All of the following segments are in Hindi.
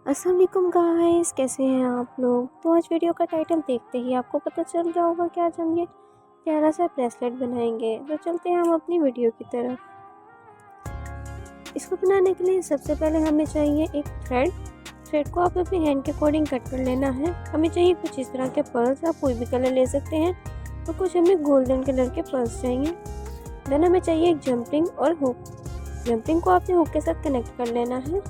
अस्सलाम वालेकुम गाइस, कैसे हैं आप लोग। तो आज वीडियो का टाइटल देखते ही आपको पता चल गया होगा कि आज हम ये प्यारा सा ब्रेसलेट बनाएंगे। तो चलते हैं हम अपनी वीडियो की तरफ। इसको बनाने के लिए सबसे पहले हमें चाहिए एक थ्रेड को आप अपने हैंड के अकॉर्डिंग कट कर लेना है। हमें चाहिए कुछ इस तरह के पर्ल्स, आप कोई भी कलर ले सकते हैं। तो कुछ हमें गोल्डन कलर के पर्ल्स चाहिए। देन हमें चाहिए एक जंपरिंग और हुक। जंपरिंग को आपने हुक के साथ कनेक्ट कर लेना है।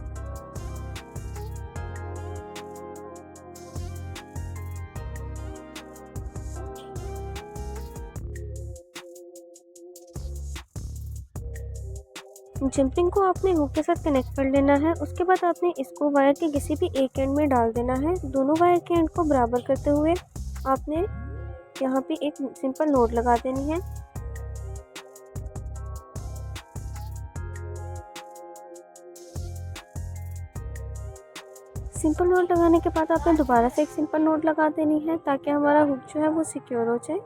जंपरिंग को आपने हुक के साथ कनेक्ट कर लेना है। उसके बाद आपने इसको वायर के किसी भी एक एंड में डाल देना है। दोनों वायर के एंड को बराबर करते हुए आपने यहाँ पे एक सिंपल नॉट लगा देनी है। सिंपल नॉट लगाने के बाद आपने दोबारा से एक सिंपल नॉट लगा देनी है ताकि हमारा हुक जो है वो सिक्योर हो जाए।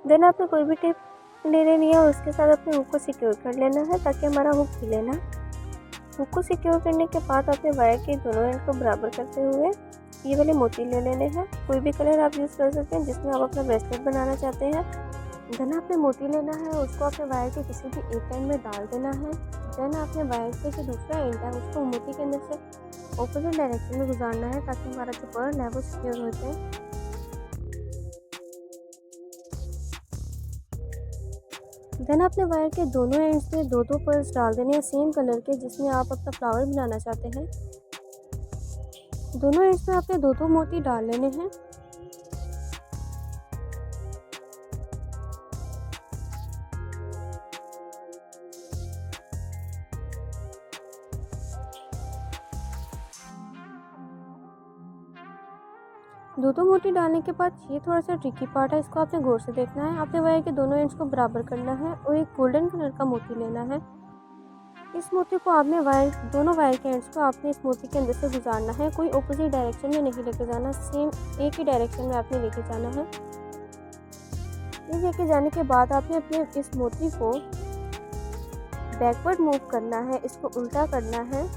देन आपने कोई भी टेप ले लेनी है और उसके साथ अपने हुक को सिक्योर कर लेना है ताकि हमारा हुक हिले ना। हुक को सिक्योर करने के बाद आपने वायर के दोनों एंड को बराबर करते हुए ये वाले मोती ले लेने हैं। कोई भी कलर आप यूज़ कर सकते हैं जिसमें आप अपना ब्रेसलेट बनाना चाहते हैं। देन आपने मोती लेना है, उसको अपने वायर के किसी भी एक एंड में डाल देना है। देन आपने वायर के जो दूसरा एंड है उसको मोती के अंदर से ऑपोजिट डायरेक्शन में गुजारना है ताकि हमारा जो पर्ल है वो सिक्योर हो जाए। देन आपने वायर के दोनों एंड्स में दो पर्ल्स डाल देने हैं सेम कलर के जिसमें आप अपना फ्लावर बनाना चाहते हैं। दोनों एंड्स में आपने दो मोती डाल लेने हैं। दो मोती डालने के बाद ये थोड़ा सा ट्रिकी पार्ट है, इसको आपने गौर से देखना है। आपने वायर के दोनों एंड्स को बराबर करना है और एक गोल्डन कलर का मोती लेना है। इस मोती को आपने दोनों वायर के एंड्स को आपने इस मोती के अंदर से गुजारना है। कोई ऑपोजिट डायरेक्शन में नहीं लेके जाना, सेम एक ही डायरेक्शन में आपने लेके जाना है। ये लेके जाने के बाद आपने अपने इस मोती को बैकवर्ड मूव करना है, इसको उल्टा करना है।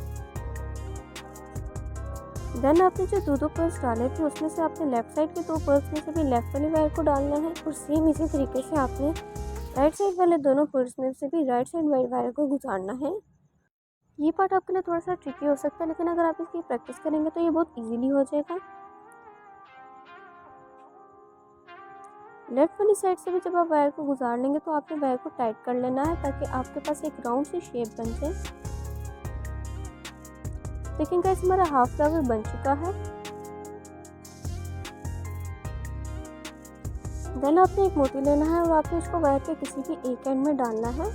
देन आपने जो दो पर्ल्स डाले थे उसमें से आपने लेफ्ट साइड के दो पर्ल्स में से भी लेफ्ट वाली वायर को डालना है और सेम इसी तरीके से आपने राइट साइड वाले दोनों पर्ल्स में से भी राइट साइड वाली वायर को गुजारना है। ये पार्ट आपके लिए थोड़ा सा ट्रिकी हो सकता है, लेकिन अगर आप इसकी प्रैक्टिस करेंगे तो ये बहुत इजीली हो जाएगा। लेफ्ट वाली साइड से भी जब आप वायर को गुजार लेंगे तो आपने वायर को टाइट कर लेना है ताकि आपके पास एक राउंड सी शेप बन जाए। लेकिन गाइस हमारा हाफ फ्लावर बन चुका है। देन आपने एक मोती लेना है और आपने इसको वायर के किसी भी एक एंड में डालना है।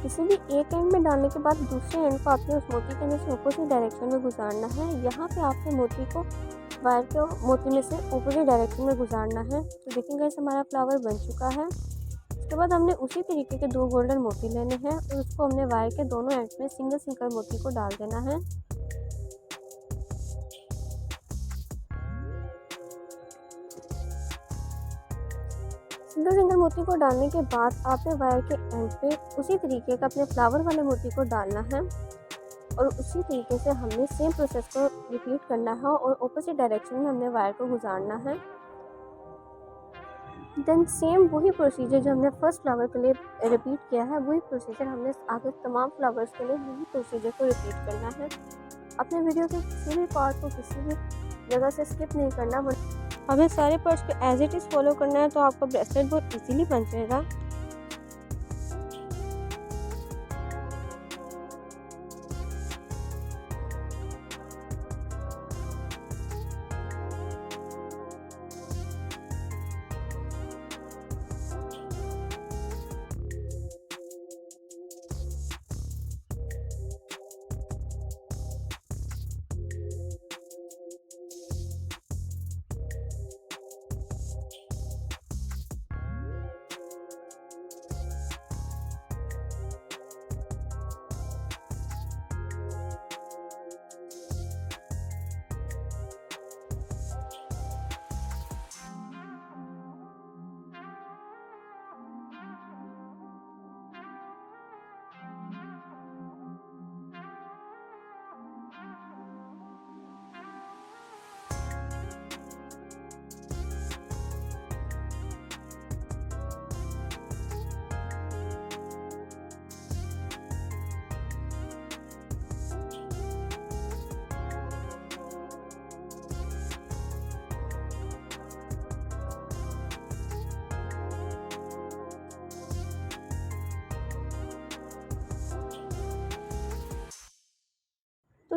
किसी भी एक एंड में डालने के बाद दूसरे एंड को आपने उस मोती के अंदर से ऑपोजिट डायरेक्शन में गुजारना है। यहाँ पे आपने मोती को वायर के मोती में से ऑपोजिट डायरेक्शन में गुजारना है। तो देखेंगे गाइस हमारा फ्लावर बन चुका है। उसके बाद हमने उसी तरीके के दो गोल्डन मोती लेने हैं और उसको हमने वायर के दोनों एंड में सिंगल सिंगल मोती को डाल देना है। सिंगल मोती को डालने के बाद आपने वायर के एंड पे उसी तरीके का अपने फ्लावर वाले मोती को डालना है और उसी तरीके से हमने सेम प्रोसेस को रिपीट करना है और ऑपोजिट डायरेक्शन में हमने वायर को गुजारना है। देन सेम वही प्रोसीजर जो हमने फर्स्ट फ्लावर के लिए रिपीट किया है, वही प्रोसीजर हमने आगे तमाम फ्लावर्स के लिए वही प्रोसीजर को रिपीट करना है। अपने वीडियो के किसी भी पार्ट को किसी भी जगह से स्किप नहीं करना, हमें सारे पार्ट्स को एज इट इज़ फॉलो करना है तो आपका ब्रेसलेट बहुत इजीली बन जाएगा।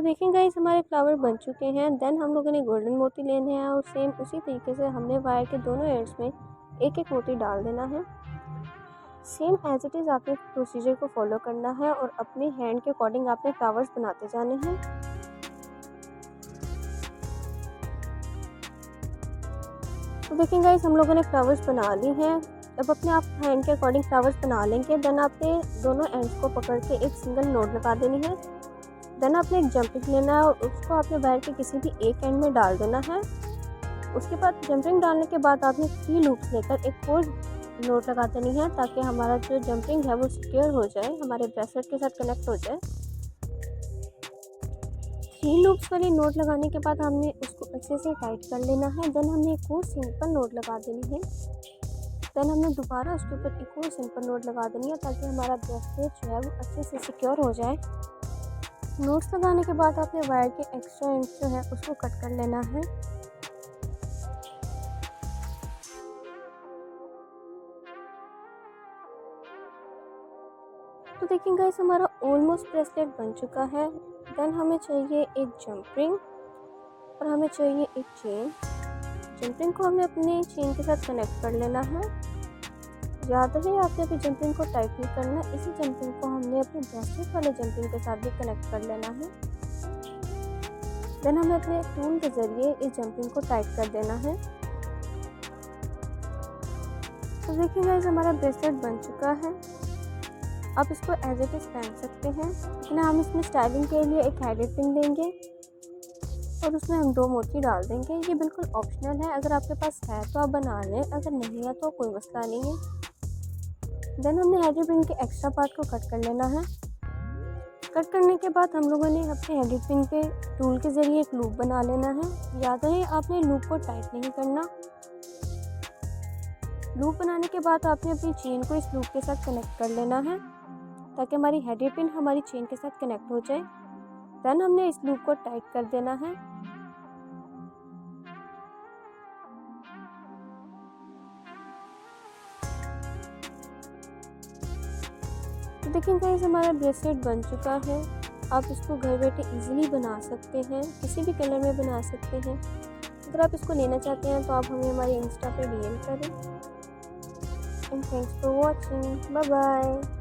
तो देखिए गाइस हमारे फ्लावर बन चुके हैं। देन हम लोगों ने गोल्डन मोती लेने हैं और सेम उसी तरीके से हमने वायर के दोनों एंड्स में एक एक मोती डाल देना है। सेम एज इट इज़ आपने प्रोसीजर को फॉलो करना है और अपने हैंड के अकॉर्डिंग आपने फ्लावर्स बनाते जाने हैं। तो देखिए गाइस हम लोगों ने फ्लावर्स बना ली हैं। अब अपने आप हैंड के अकॉर्डिंग फ्लावर्स बना लेंगे। देन आपने दोनों एंड्स को पकड़ के एक सिंगल नोट लगा देनी है। देन आपने एक जंपिंग लेना है और उसको आपने वायर के किसी भी एक एंड में डाल देना है। उसके बाद जंपिंग डालने के बाद आपने 3 लूप्स लेकर एक और नोट लगा देनी है ताकि हमारा जो जंपिंग है वो सिक्योर हो जाए, हमारे ब्रेसलेट के साथ कनेक्ट हो जाए। 3 लूप्स वाली नोट लगाने के बाद हमने उसको अच्छे से टाइट कर लेना है। देन हमने एक और सिंपल नोट लगा देनी है। देन हमने दोबारा उसके ऊपर एक और सिंपल नोट लगा देनी है ताकि हमारा ब्रेसलेट जो है वो अच्छे से सिक्योर हो जाए। नोट्स लगाने के बाद आपने वायर के एक्स्ट्रा एंड जो है उसको कट कर लेना है। तो देखिए गाइस हमारा ऑलमोस्ट ब्रेसलेट बन चुका है। देन हमें चाहिए एक जंप रिंग और हमें चाहिए एक चेन। जंप रिंग को हमें अपने चेन के साथ कनेक्ट कर लेना है। याद रहे आपने अभी जंपिंग को टाइट नहीं करना, इसी जंपिंग को हमने अपने ब्रेसलेट वाले जंपिंग के साथ भी कनेक्ट कर लेना है। देन हमें अपने टूल के ज़रिए इस जंपिंग को टाइट कर देना है। तो देखिए गाइस हमारा ब्रेसलेट बन चुका है। आप इसको एज इट इज़ पहन सकते हैं, लेकिन हम इसमें स्टाइलिंग के लिए एक हेडेड पिन लेंगे और उसमें हम 2 मोती डाल देंगे। ये बिल्कुल ऑप्शनल है, अगर आपके पास है तो आप बना लें, अगर नहीं है तो कोई मसला नहीं है। देन हमने हेडेड पिन के एक्स्ट्रा पार्ट को कट कर लेना है। कट करने के बाद हम लोगों ने अपने हेडेड पिन पे टूल के ज़रिए एक लूप बना लेना है। याद रहे आपने लूप को टाइट नहीं करना। लूप बनाने के बाद आपने अपनी चेन को इस लूप के साथ कनेक्ट कर लेना है ताकि हमारी हेडेड पिन हमारी चेन के साथ कनेक्ट हो जाए। देन हमने इस लूप को टाइट कर देना है। तो देखिए गाइस हमारा ब्रेसलेट बन चुका है। आप इसको घर बैठे इजीली बना सकते हैं, किसी भी कलर में बना सकते हैं। अगर आप इसको लेना चाहते हैं तो आप हमें हमारे इंस्टा पे डीएम करें। And thanks for watching, bye bye.